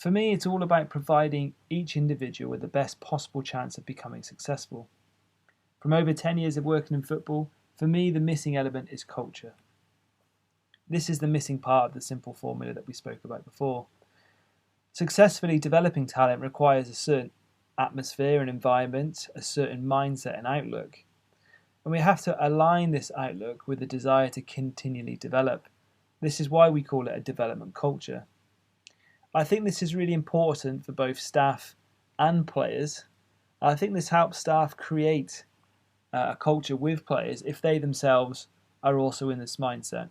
For me, it's all about providing each individual with the best possible chance of becoming successful. From over 10 years of working in football, for me, the missing element is culture. This is the missing part of the simple formula that we spoke about before. Successfully developing talent requires a certain atmosphere and environment, a certain mindset and outlook. And we have to align this outlook with the desire to continually develop. This is why we call it a development culture. I think this is really important for both staff and players. I think this helps staff create a culture with players if they themselves are also in this mindset.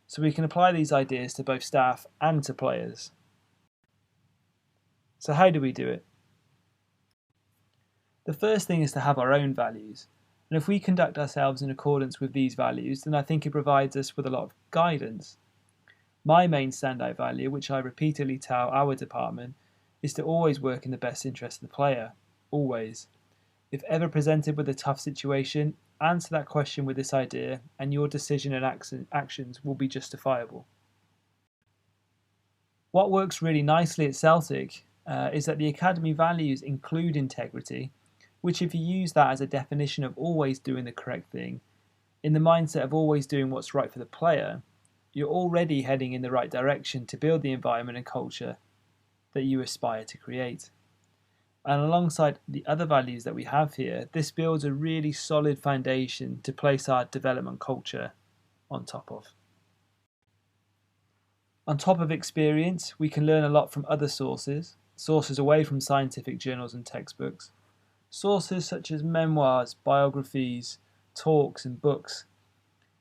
So we can apply these ideas to both staff and to players. So how do we do it? The first thing is to have our own values. And if we conduct ourselves in accordance with these values, then I think it provides us with a lot of guidance. My main standout value, which I repeatedly tell our department, is to always work in the best interest of the player. Always. If ever presented with a tough situation, answer that question with this idea, and your decision and actions will be justifiable. What works really nicely at Celtic is that the academy values include integrity, which, if you use that as a definition of always doing the correct thing, in the mindset of always doing what's right for the player, you're already heading in the right direction to build the environment and culture that you aspire to create. And alongside the other values that we have here, this builds a really solid foundation to place our development culture on top of. On top of experience, we can learn a lot from other sources away from scientific journals and textbooks, sources such as memoirs, biographies, talks and books.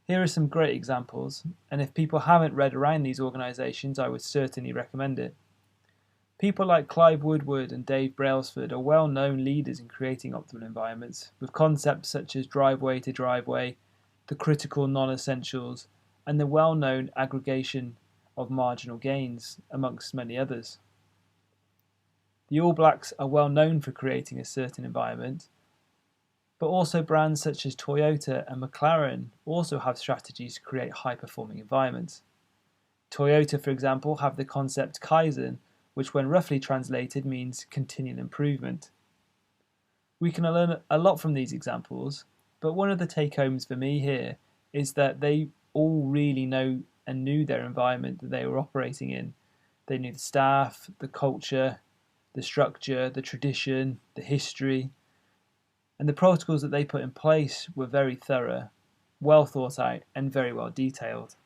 Here are some great examples, and if people haven't read around these organisations, I would certainly recommend it. People like Clive Woodward and Dave Brailsford are well-known leaders in creating optimal environments, with concepts such as driveway to driveway, the critical non-essentials, and the well-known aggregation of marginal gains, amongst many others. The All Blacks are well known for creating a certain environment, but also brands such as Toyota and McLaren also have strategies to create high-performing environments. Toyota, for example, have the concept Kaizen, which when roughly translated means continual improvement. We can learn a lot from these examples, but one of the take-homes for me here is that they all really know and knew their environment that they were operating in. They knew the staff, the culture, the structure, the tradition, the history, and the protocols that they put in place were very thorough, well thought out, and very well detailed.